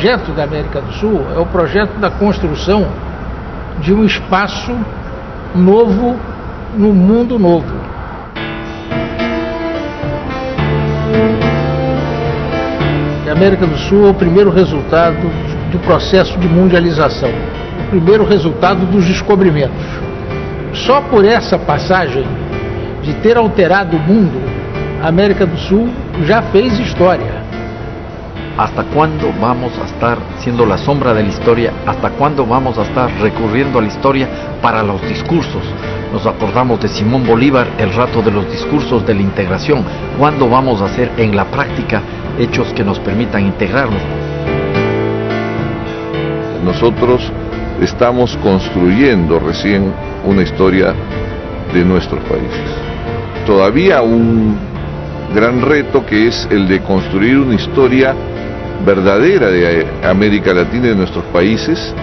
projeto da América do Sul é o projeto da construção de um espaço novo no mundo novo. A América do Sul é o primeiro resultado do processo de mundialização, o primeiro resultado dos descobrimentos. Só por essa passagem de ter alterado o mundo, a América do Sul já fez história. ¿Hasta cuándo vamos a estar siendo la sombra de la historia? ¿Hasta cuándo vamos a estar recurriendo a la historia para los discursos? Nos acordamos de Simón Bolívar, el rato de los discursos de la integración. ¿Cuándo vamos a hacer en la práctica hechos que nos permitan integrarnos? Nosotros estamos construyendo recién una historia de nuestros países. Todavía un gran reto que es el de construir una historia verdadera de América Latina y de nuestros países,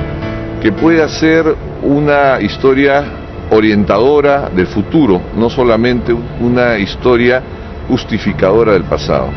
que pueda ser una historia orientadora del futuro, no solamente una historia justificadora del pasado.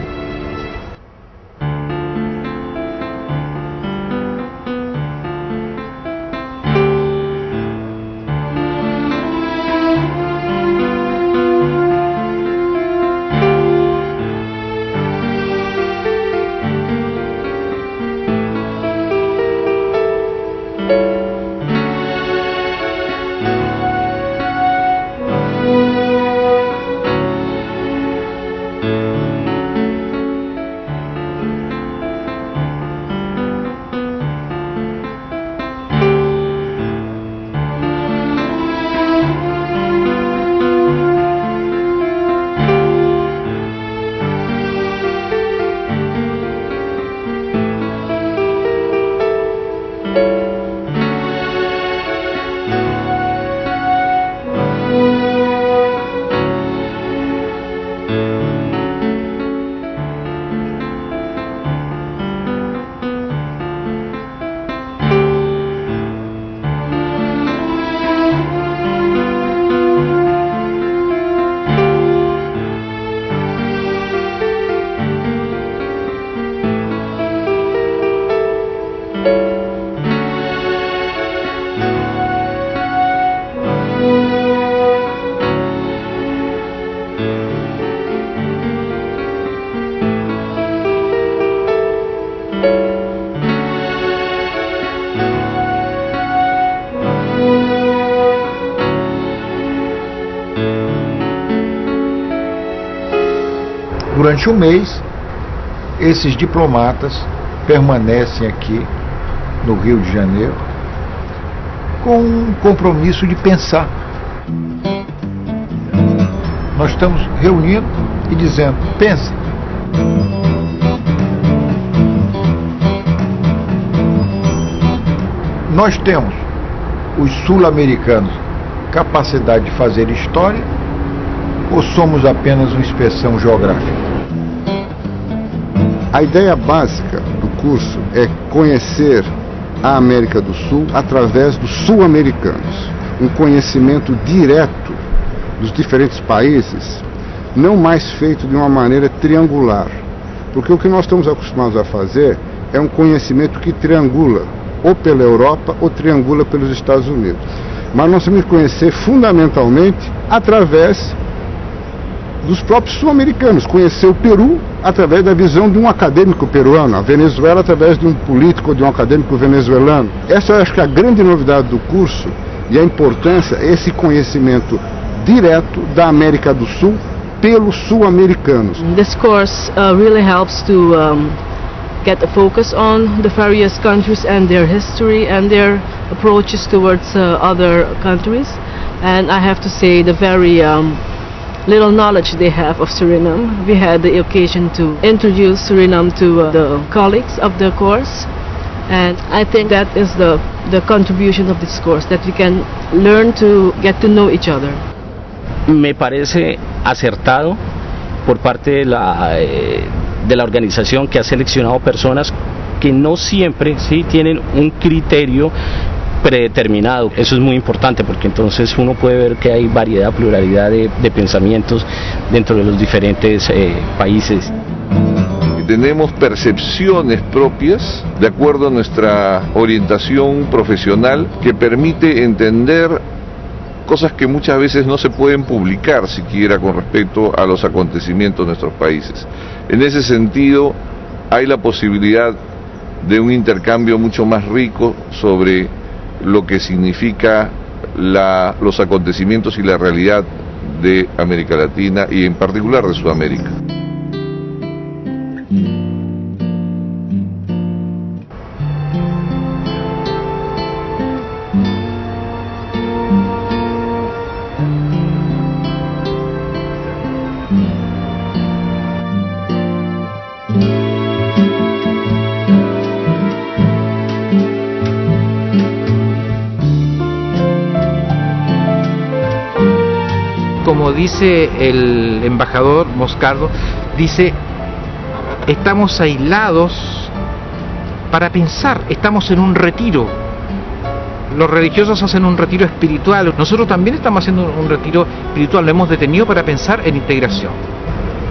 Durante um mês, esses diplomatas permanecem aqui no Rio de Janeiro com um compromisso de pensar. Nós estamos reunindo e dizendo, pensa. Nós temos, os sul-americanos, capacidade de fazer história ou somos apenas uma inspeção geográfica? A ideia básica do curso é conhecer a América do Sul através dos sul-americanos. Um conhecimento direto dos diferentes países, não mais feito de uma maneira triangular. Porque o que nós estamos acostumados a fazer é um conhecimento que triangula, ou pela Europa, ou triangula pelos Estados Unidos. Mas nós temos que conhecer fundamentalmente através dos próprios sul-americanos, conhecer o Peru através da visão de um acadêmico peruano, a Venezuela através de um político ou de um acadêmico venezuelano. Essa eu acho que é a grande novidade do curso e a importância é esse conhecimento direto da América do Sul pelos sul-americanos. This course really helps to get a focus on the various countries and their history and their approaches towards other countries, and I have to say the very little knowledge they have of Suriname. We had the occasion to introduce Suriname to the colleagues of the course, and I think that is the contribution of this course, that we can learn to get to know each other. Me parece acertado por parte de la organización, que ha seleccionado personas que no siempre tienen un criterio predeterminado. Eso es muy importante porque entonces uno puede ver que hay variedad, pluralidad de pensamientos dentro de los diferentes países. tenemos percepciones propias de acuerdo a nuestra orientación profesional que permite entender cosas que muchas veces no se pueden publicar siquiera con respecto a los acontecimientos de nuestros países. En ese sentido, hay la posibilidad de un intercambio mucho más rico sobre lo que significa los acontecimientos y la realidad de América Latina y en particular de Sudamérica. Como dice el embajador Moscardo, dice, estamos aislados para pensar, estamos en un retiro. Los religiosos hacen un retiro espiritual, nosotros también estamos haciendo un retiro espiritual, lo hemos detenido para pensar en integración.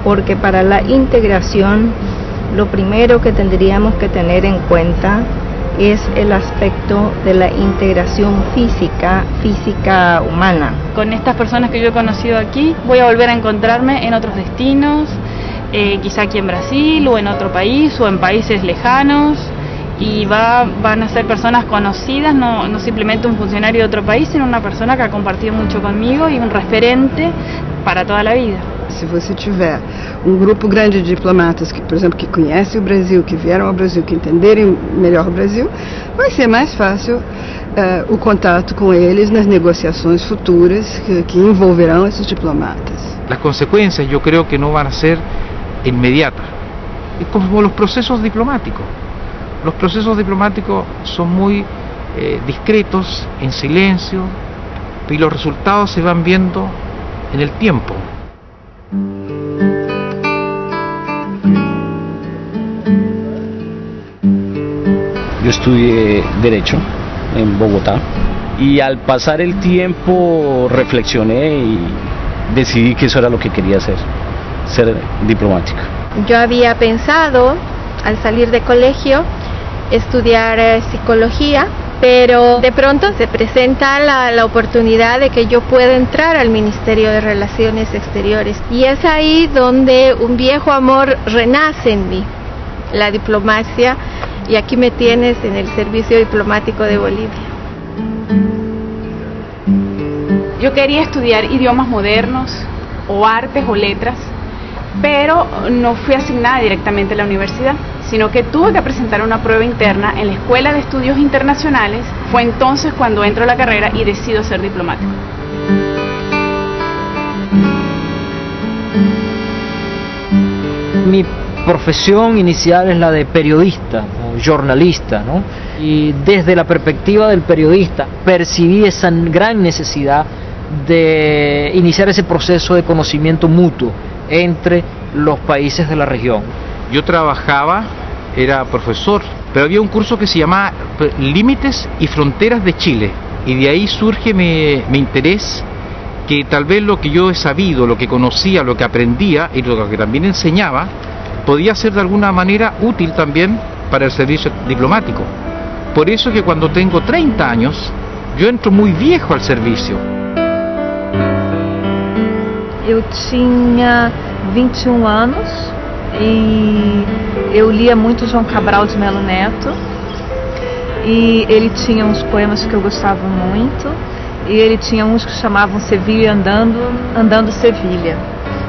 Porque para la integración, lo primero que tendríamos que tener en cuenta es el aspecto de la integración física humana. Con estas personas que yo he conocido aquí, voy a volver a encontrarme en otros destinos, quizá aquí en Brasil o en otro país o en países lejanos, y van a ser personas conocidas, no simplemente un funcionario de otro país, sino una persona que ha compartido mucho conmigo y un referente para toda la vida. Se você tiver grupo grande de diplomatas que, por exemplo, que conhecem o Brasil, que vieram ao Brasil, que entenderem melhor o Brasil, vai ser mais fácil o contato com eles nas negociações futuras que envolverão esses diplomatas. Las consecuencias yo creo que no van a ser inmediatas, es como los procesos diplomáticos. Los procesos diplomáticos son muy discretos, en silencio, y los resultados se van viendo en el tiempo. Yo estudié Derecho en Bogotá y al pasar el tiempo reflexioné y decidí que eso era lo que quería hacer, ser diplomático. Yo había pensado, al salir de colegio, estudiar psicología, pero de pronto se presenta la oportunidad de que yo pueda entrar al Ministerio de Relaciones Exteriores, y es ahí donde un viejo amor renace en mí, la diplomacia, y aquí me tienes en el Servicio Diplomático de Bolivia. Yo quería estudiar idiomas modernos o artes o letras, pero no fui asignada directamente a la universidad, sino que tuve que presentar una prueba interna en la Escuela de Estudios Internacionales. Fue entonces cuando entro a la carrera y decido ser diplomático. Mi profesión inicial es la de periodista o jornalista, ¿no? Y desde la perspectiva del periodista percibí esa gran necesidad de iniciar ese proceso de conocimiento mutuo entre los países de la región. Yo trabajaba, era profesor, pero había un curso que se llamaba Límites y Fronteras de Chile, y de ahí surge mi interés, que tal vez lo que yo he sabido, lo que conocía, lo que aprendía y lo que también enseñaba, podía ser de alguna manera útil también para el servicio diplomático. Por eso que cuando tengo 30 años, yo entro muy viejo al servicio. Eu tinha 21 anos e eu lia muito João Cabral de Melo Neto, e ele tinha uns poemas que eu gostava muito, e ele tinha uns que chamavam Sevilha Andando Sevilha.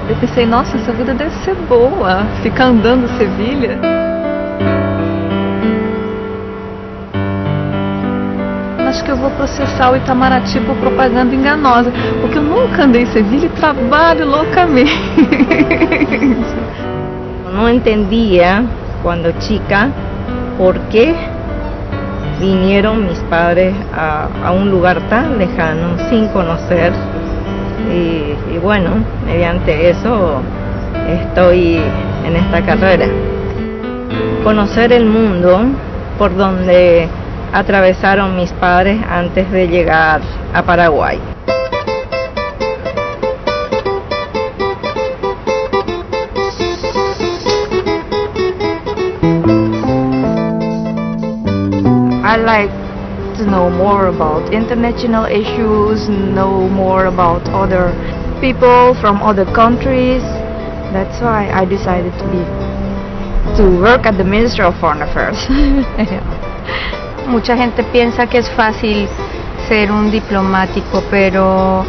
Eu pensei, nossa, essa vida deve ser boa, ficar andando Sevilha. Acho que eu vou processar o Itamaraty por propaganda enganosa, porque eu nunca andei em Sevilha e trabalho loucamente. No entendía cuando chica por qué vinieron mis padres a un lugar tan lejano sin conocer, y bueno, mediante eso estoy en esta carrera. Conocer el mundo por donde atravesaron mis padres antes de llegar a Paraguay. like to know more about international issues, know more about other people from other countries. That's why I decided to work at the Ministry of Foreign Affairs. Mucha gente piensa que es fácil ser un diplomático, pero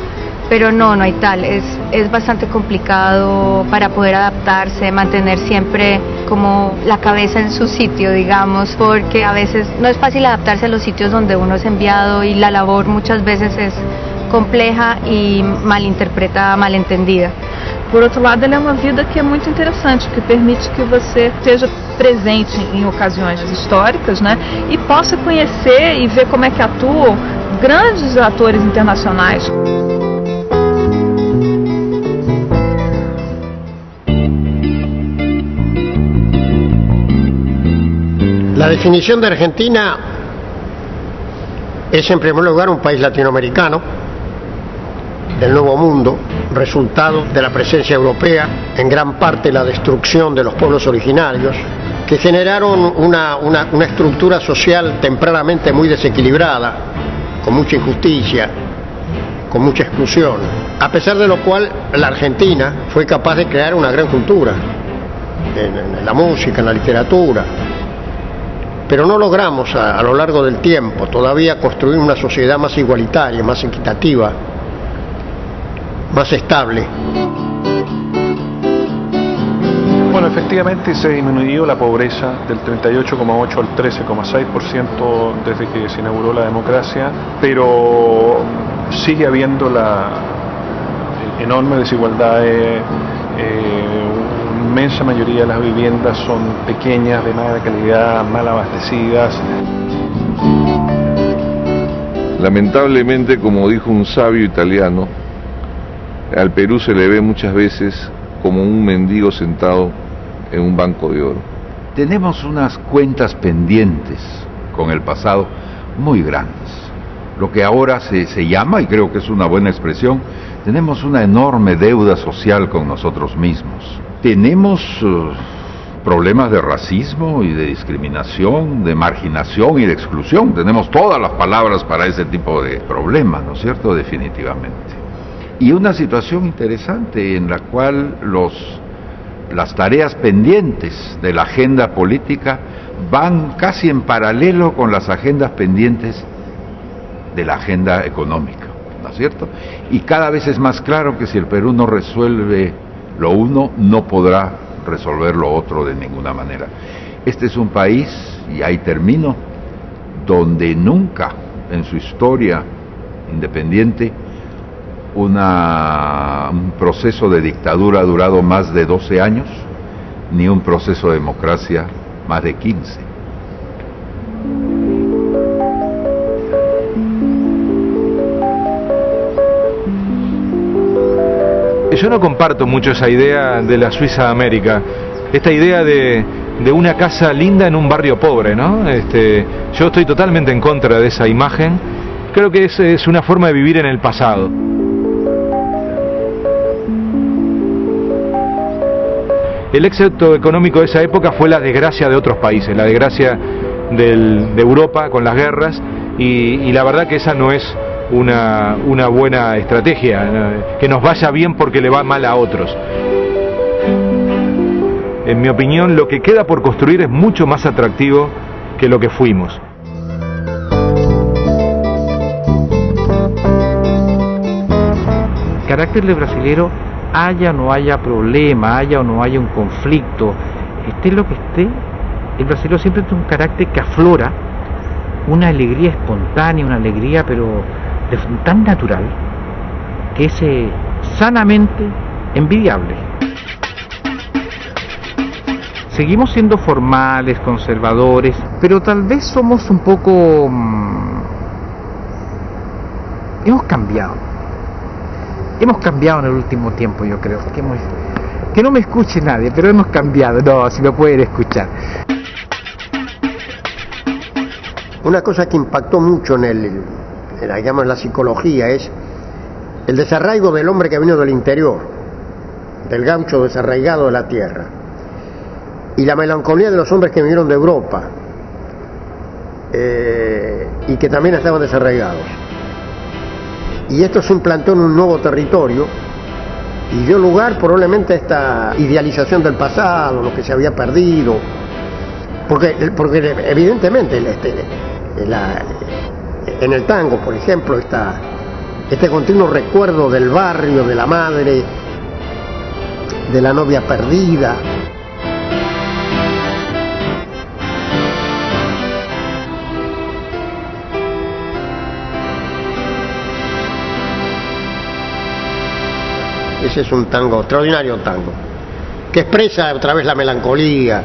no hay tal. Es bastante complicado para poder adaptarse, mantener siempre como la cabeza en su sitio, digamos, porque a veces no es fácil adaptarse a los sitios donde uno es enviado y la labor muchas veces es compleja e malinterpretada, malentendida. Por outro lado, ela é uma vida que é muito interessante, que permite que você esteja presente em ocasiões históricas, né, e possa conhecer e ver como é que atuam grandes atores internacionais. La definición de Argentina es en primer lugar un país latinoamericano del Nuevo Mundo, resultado de la presencia europea, en gran parte la destrucción de los pueblos originarios, que generaron una estructura social tempranamente muy desequilibrada, con mucha injusticia, con mucha exclusión, a pesar de lo cual la Argentina fue capaz de crear una gran cultura, en la música, en la literatura, pero no logramos a lo largo del tiempo todavía construir una sociedad más igualitaria, más equitativa, más estable. Bueno, efectivamente se disminuyó la pobreza del 38,8 al 13,6% desde que se inauguró la democracia, pero sigue habiendo la enorme desigualdad. Inmensa mayoría de las viviendas son pequeñas, de mala calidad, mal abastecidas. Lamentablemente, como dijo un sabio italiano, al Perú se le ve muchas veces como un mendigo sentado en un banco de oro. Tenemos unas cuentas pendientes con el pasado muy grandes. Lo que ahora se llama, y creo que es una buena expresión, tenemos una enorme deuda social con nosotros mismos. Tenemos problemas de racismo y de discriminación, de marginación y de exclusión. Tenemos todas las palabras para ese tipo de problemas, ¿no es cierto? Definitivamente. Y una situación interesante en la cual las tareas pendientes de la agenda política van casi en paralelo con las agendas pendientes de la agenda económica, ¿no es cierto? Y cada vez es más claro que si el Perú no resuelve lo uno, no podrá resolver lo otro de ninguna manera. Este es un país, y ahí termino, donde nunca en su historia independiente un proceso de dictadura ha durado más de 12 años, ni un proceso de democracia más de 15. Yo no comparto mucho esa idea de la Suiza de América, esta idea de una casa linda en un barrio pobre, ¿no? Yo estoy totalmente en contra de esa imagen. Creo que es una forma de vivir en el pasado. El éxito económico de esa época fue la desgracia de otros países, la desgracia de Europa con las guerras, y la verdad que esa no es una buena estrategia, que nos vaya bien porque le va mal a otros. En mi opinión, lo que queda por construir es mucho más atractivo que lo que fuimos. El carácter del brasilero, haya o no haya problema, haya o no haya un conflicto, esté lo que esté, el brasilero siempre tiene un carácter que aflora una alegría espontánea, una alegría pero tan natural que es sanamente envidiable. Seguimos siendo formales, conservadores, pero tal vez somos un poco... hemos cambiado en el último tiempo, yo creo. Que no me escuche nadie, pero hemos cambiado. No, si me pueden escuchar. Una cosa que impactó mucho en la psicología es el desarraigo del hombre que vino del interior, del gaucho desarraigado de la tierra, y la melancolía de los hombres que vinieron de Europa, y que también estaban desarraigados. Y esto se implantó en un nuevo territorio y dio lugar probablemente a esta idealización del pasado, lo que se había perdido, porque evidentemente en el tango, por ejemplo, este continuo recuerdo del barrio, de la madre, de la novia perdida. Ese es un tango, extraordinario tango, que expresa otra vez la melancolía,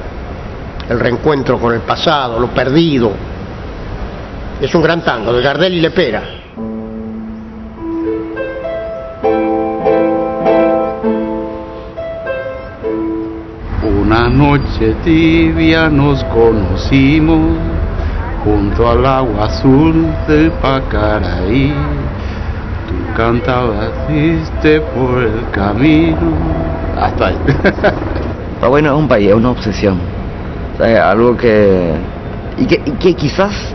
el reencuentro con el pasado, lo perdido. Es un gran tango, de Gardel y Lepera. Una noche tibia nos conocimos junto al agua azul del Pacaraí. Tú cantabas triste por el camino. Hasta ahí. Paraguay no es un país, es una obsesión. O sea, algo que quizás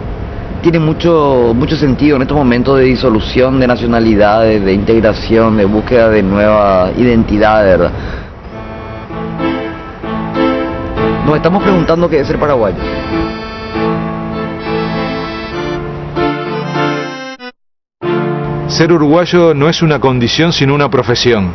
tiene mucho sentido en estos momentos de disolución de nacionalidades, de integración, de búsqueda de nueva identidad, ¿verdad? Nos estamos preguntando qué es ser paraguayo. Ser uruguayo no es una condición sino una profesión.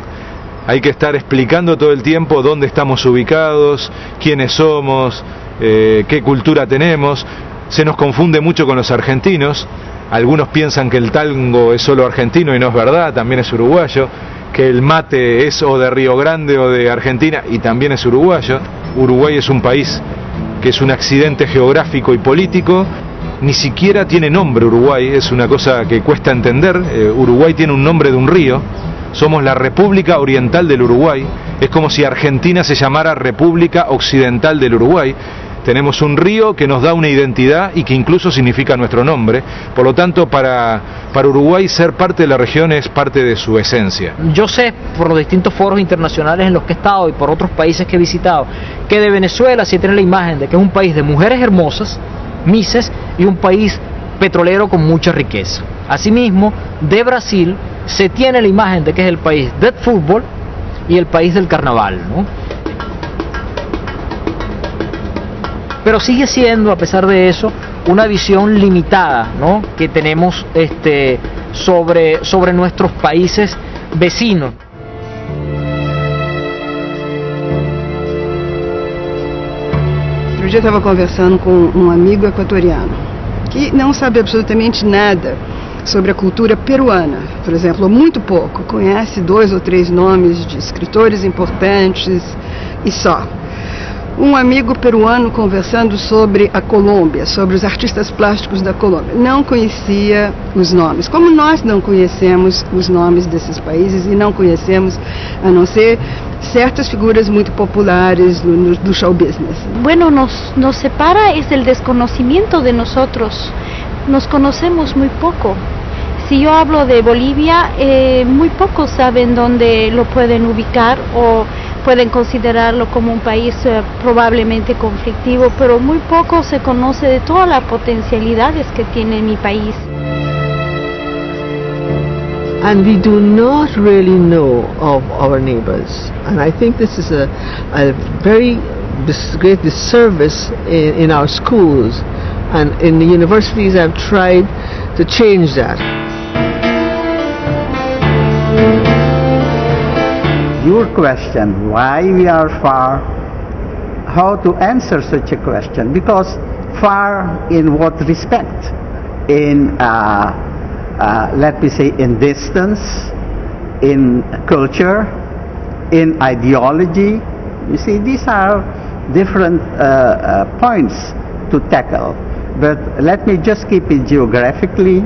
Hay que estar explicando todo el tiempo dónde estamos ubicados, quiénes somos, qué cultura tenemos. Se nos confunde mucho con los argentinos. Algunos piensan que el tango es solo argentino y no es verdad, también es uruguayo. Que el mate es o de Río Grande o de Argentina y también es uruguayo. Uruguay es un país que es un accidente geográfico y político. Ni siquiera tiene nombre Uruguay, es una cosa que cuesta entender. Uruguay tiene un nombre de un río. Somos la República Oriental del Uruguay. Es como si Argentina se llamara República Occidental del Uruguay. Tenemos un río que nos da una identidad y que incluso significa nuestro nombre. Por lo tanto, para Uruguay ser parte de la región es parte de su esencia. Yo sé, por los distintos foros internacionales en los que he estado y por otros países que he visitado, que de Venezuela se tiene la imagen de que es un país de mujeres hermosas, Mises, y un país petrolero con mucha riqueza. Asimismo, de Brasil se tiene la imagen de que es el país del fútbol y el país del carnaval, ¿no? Pero sigue siendo, a pesar de eso, una visión limitada, ¿no?, que tenemos sobre nuestros países vecinos. Outro dia eu estava conversando com um amigo equatoriano que não sabe absolutamente nada sobre a cultura peruana, por exemplo, muito pouco, conhece 2 ou 3 nomes de escritores importantes e só. Um amigo peruano conversando sobre a Colômbia, sobre os artistas plásticos da Colômbia, não conhecia os nomes, como nós não conhecemos os nomes desses países e não conhecemos, a não ser ciertas figuras muy populares do show business. Bueno, nos separa es el desconocimiento de nosotros. Nos conocemos muy poco. Si yo hablo de Bolivia, muy pocos saben dónde lo pueden ubicar o pueden considerarlo como un país probablemente conflictivo, pero muy poco se conoce de todas las potencialidades que tiene mi país. And we do not really know of our neighbors. And I think this is a very great disservice in our schools. And in the universities I've tried to change that. Your question, why we are far, how to answer such a question? Because far in what respect? In let me say, in distance, in culture, in ideology. You see, these are different points to tackle. But let me just keep it geographically.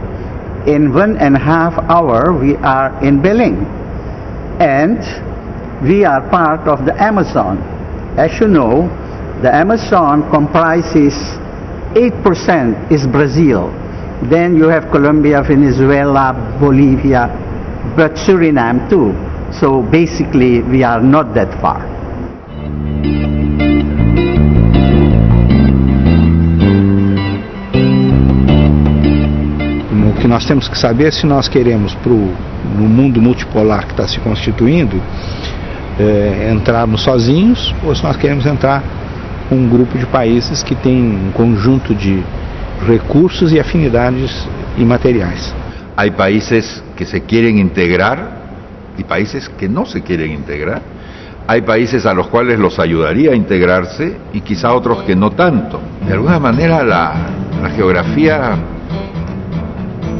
In 1.5 hours, we are in Belém. And we are part of the Amazon. As you know, the Amazon comprises 8% is Brazil. Then you have Colombia, Venezuela, Bolivia, but Suriname too. So basically we are not that far. que nós temos que saber se nós queremos, no mundo multipolar que está se constituindo, entrarmos sozinhos ou se nós queremos entrar com um grupo de países que tem um conjunto de recursos e afinidades imateriais. Hay países que se quieren integrar y países que no se quieren integrar. Hay países a los cuales los ayudaría a integrarse y quizá otros que no tanto. De alguna manera la geografía,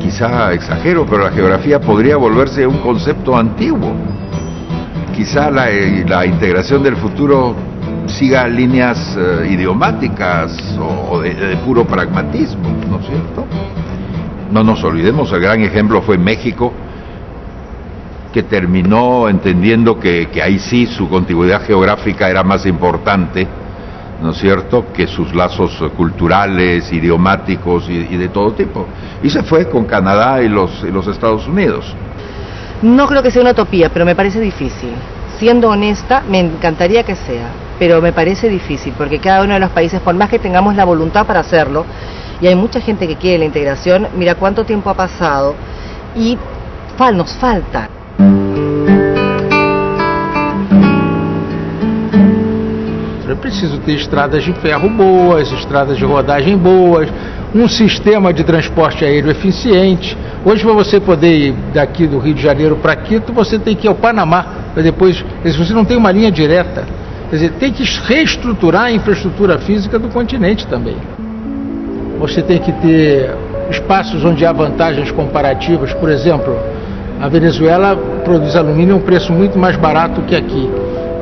quizá exagero, pero la geografía podría volverse un concepto antiguo. Quizá la integración del futuro siga líneas idiomáticas o de puro pragmatismo, ¿no es cierto? No nos olvidemos, el gran ejemplo fue México, que terminó entendiendo que ahí sí su contiguidad geográfica era más importante, ¿no es cierto?, que sus lazos culturales, idiomáticos y de todo tipo. Y se fue con Canadá y los Estados Unidos. No creo que sea una utopía, pero me parece difícil. Siendo honesta, me encantaría que sea, pero me parece difícil, porque cada uno de los países, por más que tengamos la voluntad para hacerlo, y hay mucha gente que quiere la integración, mira cuánto tiempo ha pasado, y nos falta. É preciso ter estradas de ferro boas, estradas de rodagem boas, um sistema de transporte aéreo eficiente. Hoje, para você poder ir daqui do Rio de Janeiro para Quito, você tem que ir ao Panamá, para depois, você não tem uma linha direta. Quer dizer, tem que reestruturar a infraestrutura física do continente também. Você tem que ter espaços onde há vantagens comparativas. Por exemplo, a Venezuela produz alumínio a um preço muito mais barato que aqui.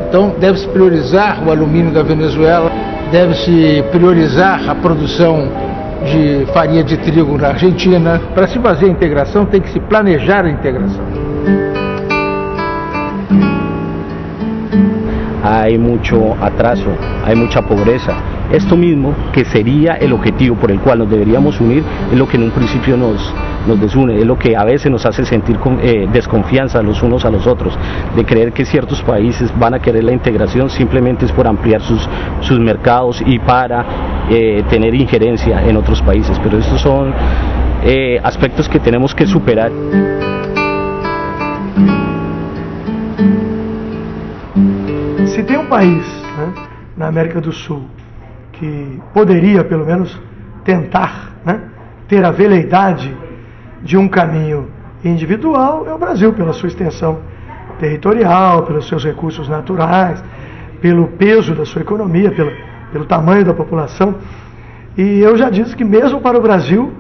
Então, deve-se priorizar o alumínio da Venezuela, deve-se priorizar a produção de farinha de trigo na Argentina. Para se fazer a integração, tem que se planejar a integração. Hay mucho atraso, hay mucha pobreza. Esto mismo, que sería el objetivo por el cual nos deberíamos unir, es lo que en un principio nos desune, es lo que a veces nos hace sentir desconfianza los unos a los otros, de creer que ciertos países van a querer la integración simplemente es por ampliar sus mercados y para tener injerencia en otros países. Pero estos son aspectos que tenemos que superar. Se tem um país, né, na América do Sul que poderia pelo menos tentar, né, ter a veleidade de um caminho individual, é o Brasil, pela sua extensão territorial, pelos seus recursos naturais, pelo peso da sua economia, pelo tamanho da população. E eu já disse que mesmo para o Brasil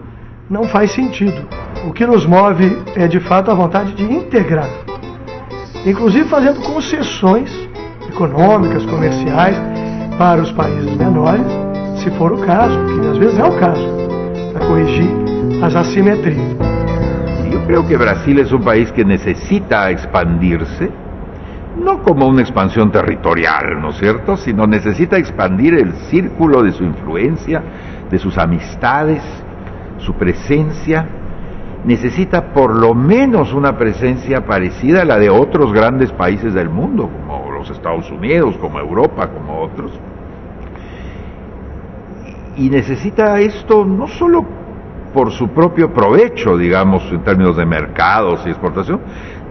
não faz sentido. O que nos move é de fato a vontade de integrar, inclusive fazendo concessões econômicas, comerciais, para os países menores, se for o caso, que às vezes é o caso, para corrigir as assimetrias. Yo creo que Brasil es un país que necesita expandirse, no como una expansión territorial, ¿no es cierto?, sino necesita expandir el círculo de su influencia, de sus amistades, su presencia. Necesita por lo menos una presencia parecida a la de otros grandes países del mundo, como los Estados Unidos, como Europa, como otros. Y necesita esto no solo por su propio provecho, digamos, en términos de mercados y exportación,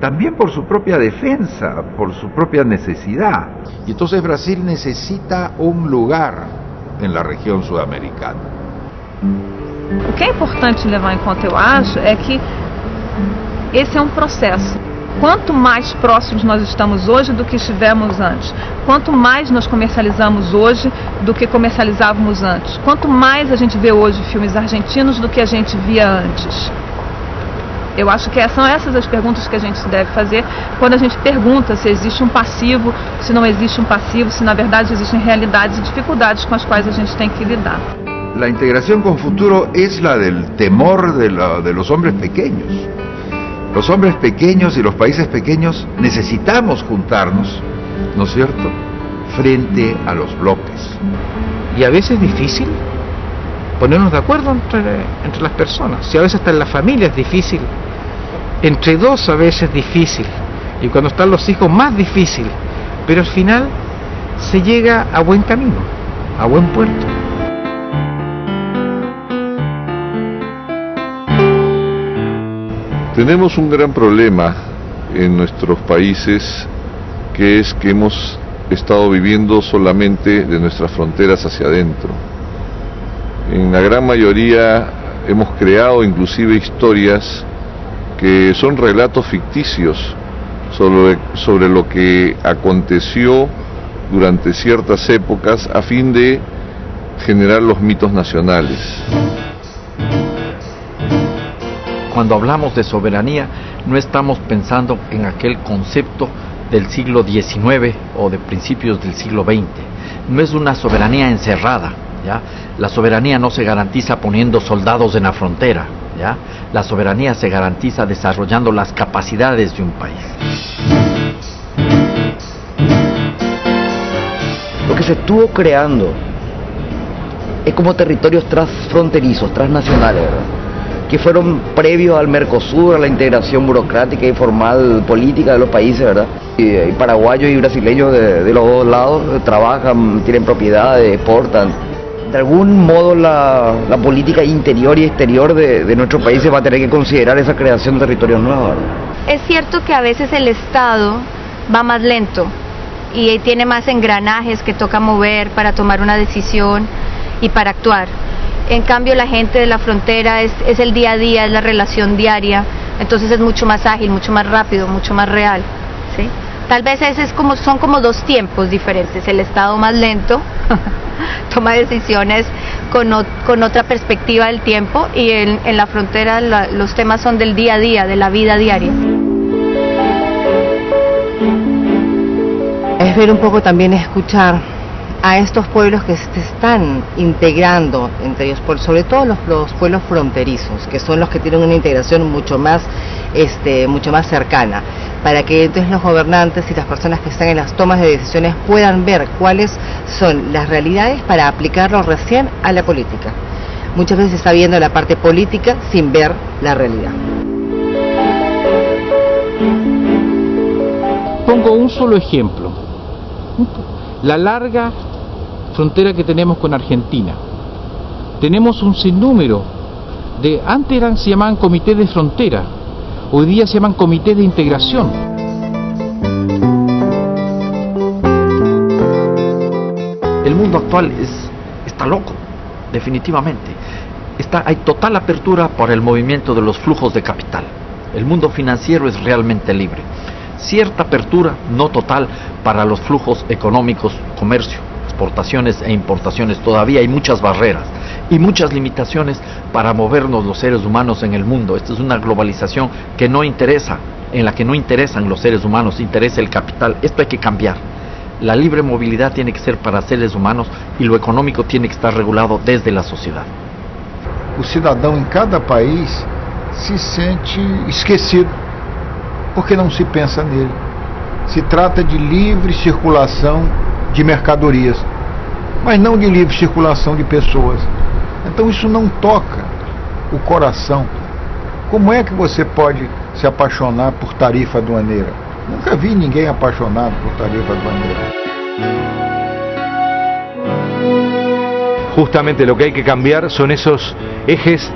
también por su propia defensa, por su propia necesidad. Y entonces Brasil necesita un lugar en la región sudamericana. O que é importante levar em conta, eu acho, é que esse é um processo. Quanto mais próximos nós estamos hoje do que estivemos antes, quanto mais nós comercializamos hoje do que comercializávamos antes, quanto mais a gente vê hoje filmes argentinos do que a gente via antes. Eu acho que são essas as perguntas que a gente deve fazer quando a gente pergunta se existe um passivo, se não existe um passivo, se na verdade existem realidades e dificuldades com as quais a gente tem que lidar. La integración con futuro es la del temor de los hombres pequeños. Los hombres pequeños y los países pequeños necesitamos juntarnos, ¿no es cierto?, frente a los bloques. Y a veces es difícil ponernos de acuerdo entre las personas. Si a veces hasta en la familia es difícil, entre dos a veces es difícil, y cuando están los hijos más difícil, pero al final se llega a buen camino, a buen puerto. Tenemos un gran problema en nuestros países, que es que hemos estado viviendo solamente de nuestras fronteras hacia adentro. En la gran mayoría hemos creado inclusive historias que son relatos ficticios sobre lo que aconteció durante ciertas épocas a fin de generar los mitos nacionales. Cuando hablamos de soberanía, no estamos pensando en aquel concepto del siglo XIX o de principios del siglo XX. No es una soberanía encerrada, ¿ya? La soberanía no se garantiza poniendo soldados en la frontera, ¿ya? La soberanía se garantiza desarrollando las capacidades de un país. Lo que se estuvo creando es como territorios transfronterizos, transnacionales, ¿verdad?, que fueron previos al Mercosur, a la integración burocrática y formal política de los países, ¿verdad? Y paraguayos y brasileños de los dos lados trabajan, tienen propiedades, exportan. De algún modo la política interior y exterior de nuestros países va a tener que considerar esa creación de territorios nuevos, ¿verdad? Es cierto que a veces el Estado va más lento y tiene más engranajes que toca mover para tomar una decisión y para actuar. En cambio, la gente de la frontera es el día a día, es la relación diaria, entonces es mucho más ágil, mucho más rápido, mucho más real, ¿sí? Tal vez son como dos tiempos diferentes. El Estado más lento toma decisiones con otra perspectiva del tiempo, y en la frontera los temas son del día a día, de la vida diaria. Es ver un poco también, escuchar a estos pueblos que se están integrando entre ellos, sobre todo los pueblos fronterizos, que son los que tienen una integración mucho más cercana, para que entonces los gobernantes y las personas que están en las tomas de decisiones puedan ver cuáles son las realidades para aplicarlo recién a la política. Muchas veces se está viendo la parte política sin ver la realidad. Pongo un solo ejemplo: la larga frontera que tenemos con Argentina. Tenemos un sinnúmero de, antes se llamaban comités de frontera, hoy día se llaman comités de integración. El mundo actual está loco, definitivamente. Hay total apertura por el movimiento de los flujos de capital. El mundo financiero es realmente libre. Cierta apertura, no total, para los flujos económicos, comercio, exportaciones e importaciones. Todavía hay muchas barreras y muchas limitaciones para movernos los seres humanos en el mundo. Esta es una globalización que no interesa, en la que no interesan los seres humanos, interesa el capital. Esto hay que cambiar. La libre movilidad tiene que ser para seres humanos, y lo económico tiene que estar regulado desde la sociedad. O cidadão em cada país se sente esquecido, porque não se pensa nele. Se trata de livre circulação de mercadorias, mas não de livre circulação de pessoas. Então isso não toca o coração. Como é que você pode se apaixonar por tarifa aduaneira? Nunca vi ninguém apaixonado por tarifa aduaneira. Justamente lo que hay que cambiar son esos ejes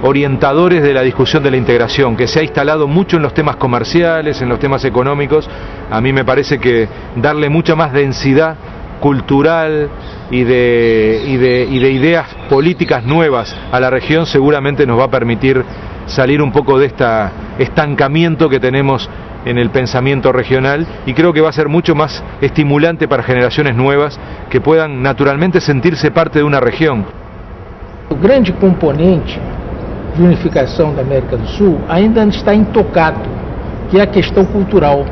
orientadores de la discusión de la integración, que se ha instalado mucho en los temas comerciales, en los temas económicos. A mí me parece que darle mucha más densidad cultural y de ideas políticas nuevas a la región seguramente nos va a permitir salir un poco de este estancamiento que tenemos en el pensamiento regional, y creo que va a ser mucho más estimulante para generaciones nuevas que puedan naturalmente sentirse parte de una región. O grande componente de unificação da América do Sul ainda está intocado, que é a questão cultural.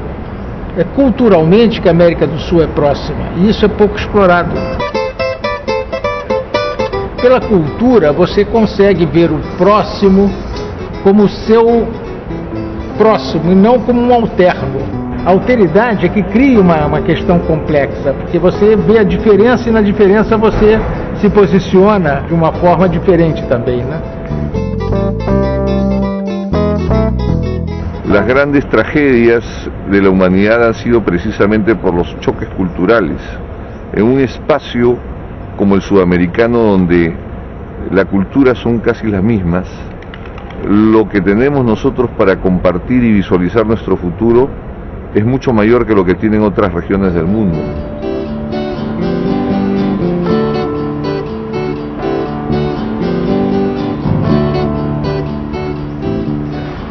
É culturalmente que a América do Sul é próxima, e isso é pouco explorado. Pela cultura, você consegue ver o próximo como seu próximo e não como um alterno. A alteridade é que cria uma questão complexa, porque você vê a diferença e na diferença você se posiciona de uma forma diferente também, né? Las grandes tragedias de la humanidad han sido precisamente por los choques culturales. En un espacio como el sudamericano, donde la cultura son casi las mismas, lo que tenemos nosotros para compartir y visualizar nuestro futuro es mucho mayor que lo que tienen otras regiones del mundo.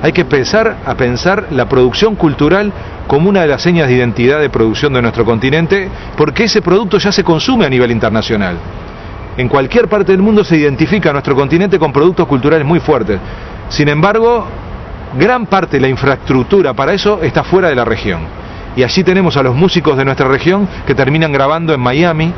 Hay que empezar a pensar la producción cultural como una de las señas de identidad de producción de nuestro continente, porque ese producto ya se consume a nivel internacional. En cualquier parte del mundo se identifica nuestro continente con productos culturales muy fuertes. Sin embargo, gran parte de la infraestructura para eso está fuera de la región. Y allí tenemos a los músicos de nuestra región que terminan grabando en Miami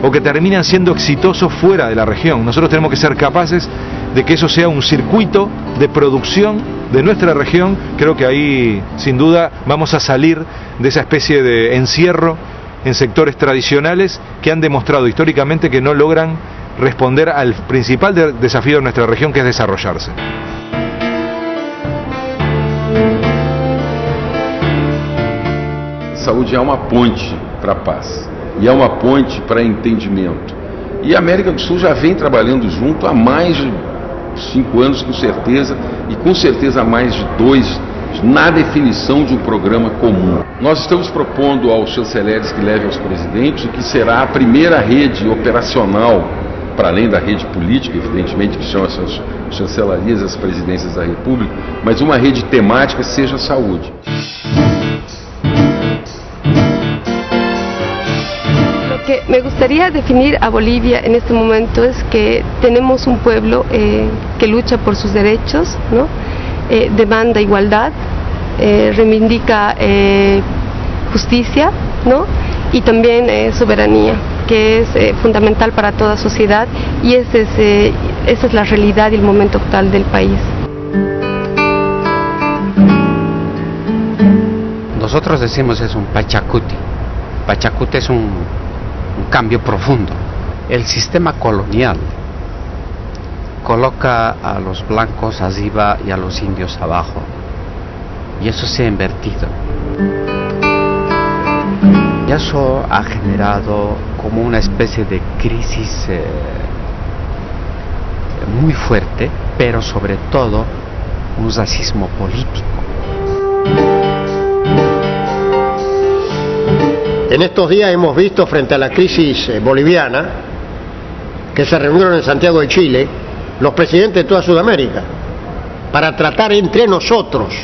o que terminan siendo exitosos fuera de la región. Nosotros tenemos que ser capaces de que eso sea un circuito de producción de nuestra región. Creo que ahí, sin duda, vamos a salir de esa especie de encierro en sectores tradicionales que han demostrado históricamente que no logran responder al principal desafío de nuestra región, que es desarrollarse. Saúde é uma ponte para a paz e é uma ponte para entendimento. E a América do Sul já vem trabalhando junto há mais de 5 anos, com certeza, e com certeza há mais de 2 na definição de um programa comum. Nós estamos propondo aos chanceleres que levem aos presidentes o que será a primeira rede operacional, para além da rede política, evidentemente, que são as chancelarias, as presidências da República, mas uma rede temática seja a saúde. Lo que me gustaría definir a Bolivia en este momento es que tenemos un pueblo que lucha por sus derechos, ¿no? Demanda igualdad, reivindica justicia, ¿no? Y también soberanía, que es fundamental para toda sociedad, y esa es la realidad y el momento actual del país. Nosotros decimos es un pachacuti. Pachacuti es un cambio profundo. El sistema colonial coloca a los blancos arriba y a los indios abajo, y eso se ha invertido. Y eso ha generado como una especie de crisis muy fuerte, pero sobre todo un racismo político. En estos días hemos visto, frente a la crisis boliviana, que se reunieron en Santiago de Chile los presidentes de toda Sudamérica para tratar entre nosotros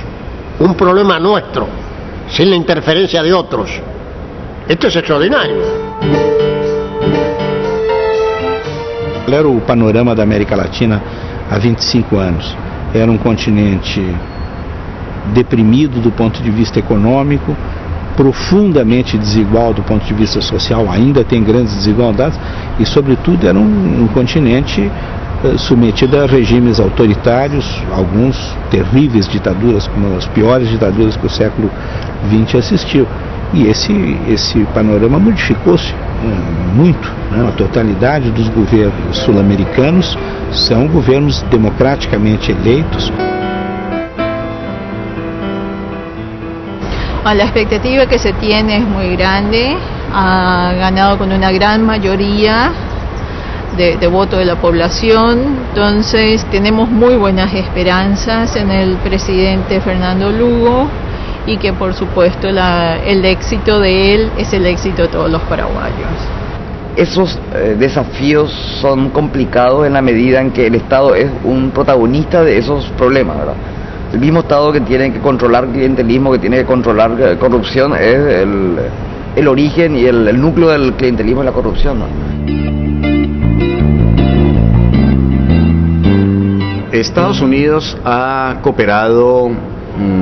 un problema nuestro, sin la interferencia de otros. Esto es extraordinario. Qual era o panorama da América Latina há 25 anos? Era um continente deprimido do ponto de vista econômico, profundamente desigual do ponto de vista social, ainda tem grandes desigualdades, e sobretudo era um continente submetido a regimes autoritários, alguns terríveis ditaduras, como as piores ditaduras que o século XX assistiu. E esse panorama modificou-se muito, né? A totalidade dos governos sul-americanos são governos democraticamente eleitos. La expectativa que se tiene es muy grande, ha ganado con una gran mayoría de voto de la población, entonces tenemos muy buenas esperanzas en el presidente Fernando Lugo, y que por supuesto el éxito de él es el éxito de todos los paraguayos. Esos desafíos son complicados en la medida en que el Estado es un protagonista de esos problemas, ¿verdad? El mismo Estado que tiene que controlar clientelismo, que tiene que controlar corrupción, es el origen y el núcleo del clientelismo y la corrupción, ¿no? Estados Unidos ha cooperado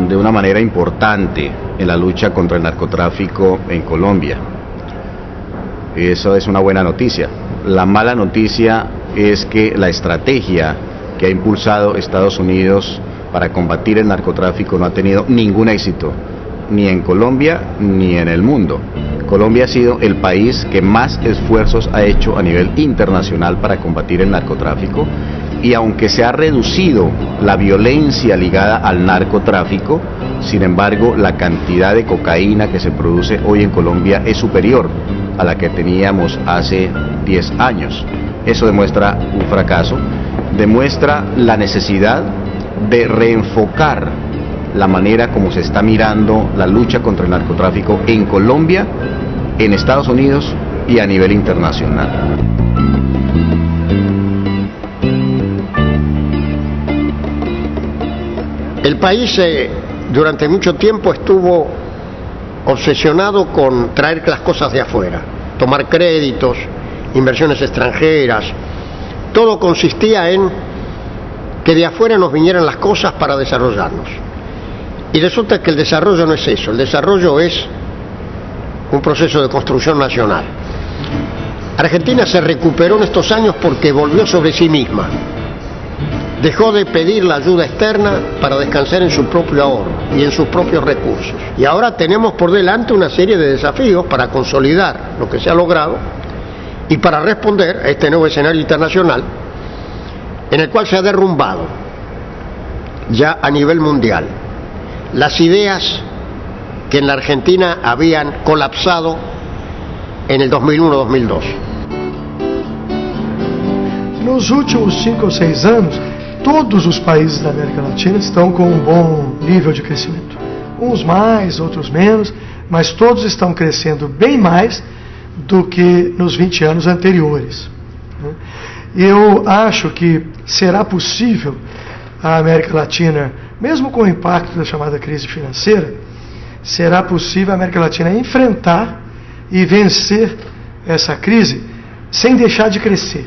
de una manera importante en la lucha contra el narcotráfico en Colombia. Eso es una buena noticia. La mala noticia es que la estrategia que ha impulsado Estados Unidos para combatir el narcotráfico no ha tenido ningún éxito, ni en Colombia ni en el mundo. Colombia ha sido el país que más esfuerzos ha hecho a nivel internacional para combatir el narcotráfico, y aunque se ha reducido la violencia ligada al narcotráfico, sin embargo la cantidad de cocaína que se produce hoy en Colombia es superior a la que teníamos hace 10 años. Eso demuestra un fracaso, demuestra la necesidad de reenfocar la manera como se está mirando la lucha contra el narcotráfico en Colombia, en Estados Unidos y a nivel internacional. El país durante mucho tiempo estuvo obsesionado con traer las cosas de afuera, tomar créditos, inversiones extranjeras. Todo consistía en que de afuera nos vinieran las cosas para desarrollarnos. Y resulta que el desarrollo no es eso, el desarrollo es un proceso de construcción nacional. Argentina se recuperó en estos años porque volvió sobre sí misma. Dejó de pedir la ayuda externa para descansar en su propio ahorro y en sus propios recursos. Y ahora tenemos por delante una serie de desafíos para consolidar lo que se ha logrado y para responder a este nuevo escenario internacional en el cual se ha derrumbado ya a nivel mundial las ideas que en la Argentina habían colapsado en el 2001-2002. Nos últimos 5 ou 6 anos, todos os países da América Latina estão com um bom nível de crescimento. Uns mais, outros menos, mas todos estão crescendo bem mais do que nos 20 anos anteriores. Eu acho que será possível a América Latina, mesmo com o impacto da chamada crise financeira, será possível a América Latina enfrentar e vencer essa crise sem deixar de crecer.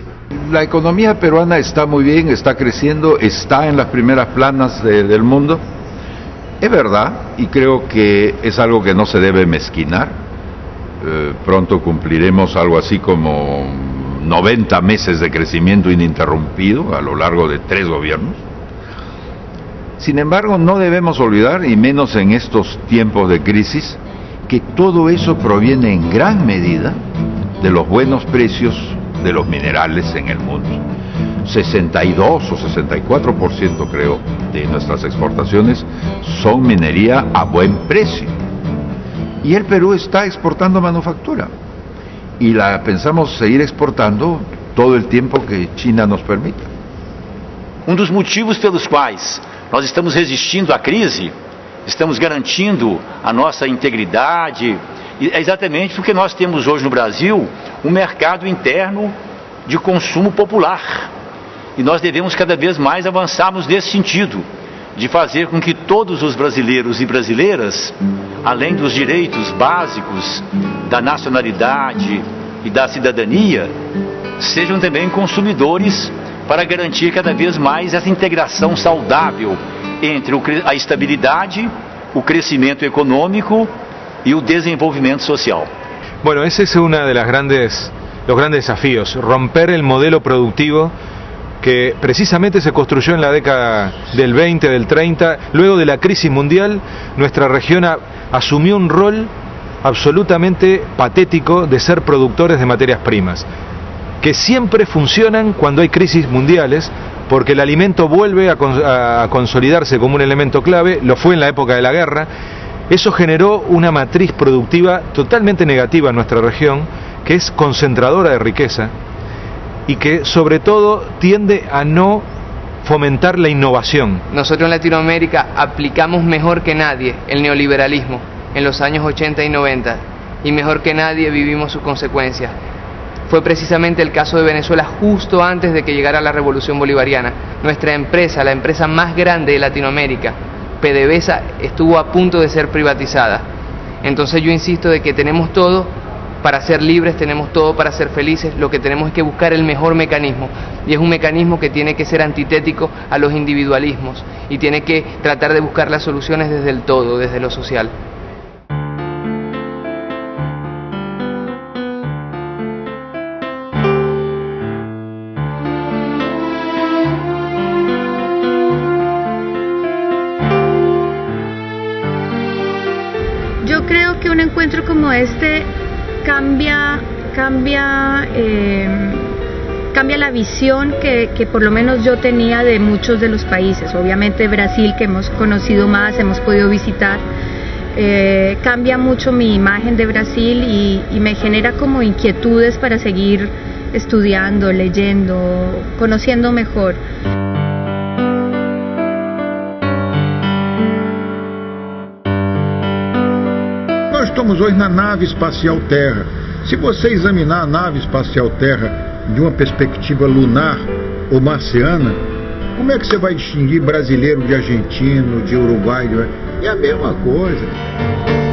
La economía peruana está muy bien, está creciendo, está en las primeras planas del mundo. Es verdad, y creo que es algo que no se debe mezquinar. Pronto cumpliremos algo así como 90 meses de crecimiento ininterrumpido a lo largo de 3 gobiernos. Sin embargo, no debemos olvidar, y menos en estos tiempos de crisis, que todo eso proviene en gran medida de los buenos precios de los minerales en el mundo. 62 o 64% creo de nuestras exportaciones son minería a buen precio. Y el Perú está exportando manufactura. Y la pensamos seguir exportando todo el tiempo que China nos permita. Dos motivos pelos quais nós estamos resistindo à crise, estamos garantindo a nossa integridade, é exatamente porque nós temos hoje no Brasil um mercado interno de consumo popular. E nós devemos cada vez mais avançarmos nesse sentido, de fazer com que todos os brasileiros e brasileiras, além dos direitos básicos da nacionalidade e da cidadania, sejam também consumidores para garantir cada vez mais essa integração saudável entre a estabilidade, o crescimento econômico y el desenvolvimiento social. Bueno, ese es uno de los grandes desafíos, romper el modelo productivo que precisamente se construyó en la década del 20, del 30, luego de la crisis mundial. Nuestra región asumió un rol absolutamente patético de ser productores de materias primas, que siempre funcionan cuando hay crisis mundiales, porque el alimento vuelve a consolidarse como un elemento clave, lo fue en la época de la guerra. Eso generó una matriz productiva totalmente negativa en nuestra región, que es concentradora de riqueza y que sobre todo tiende a no fomentar la innovación. Nosotros en Latinoamérica aplicamos mejor que nadie el neoliberalismo en los años 80 y 90 y mejor que nadie vivimos sus consecuencias. Fue precisamente el caso de Venezuela justo antes de que llegara la revolución bolivariana. Nuestra empresa, la empresa más grande de Latinoamérica, PDVSA, estuvo a punto de ser privatizada. Entonces yo insisto de que tenemos todo para ser libres, tenemos todo para ser felices, lo que tenemos es que buscar el mejor mecanismo, y es un mecanismo que tiene que ser antitético a los individualismos y tiene que tratar de buscar las soluciones desde el todo, desde lo social. Yo creo que un encuentro como este cambia la visión que por lo menos yo tenía de muchos de los países. Obviamente Brasil, que hemos conocido más, hemos podido visitar, cambia mucho mi imagen de Brasil y me genera como inquietudes para seguir estudiando, leyendo, conociendo mejor. Nós estamos hoje na nave espacial Terra. Se você examinar a nave espacial Terra de uma perspectiva lunar ou marciana, como é que você vai distinguir brasileiro de argentino, de uruguaio? É a mesma coisa.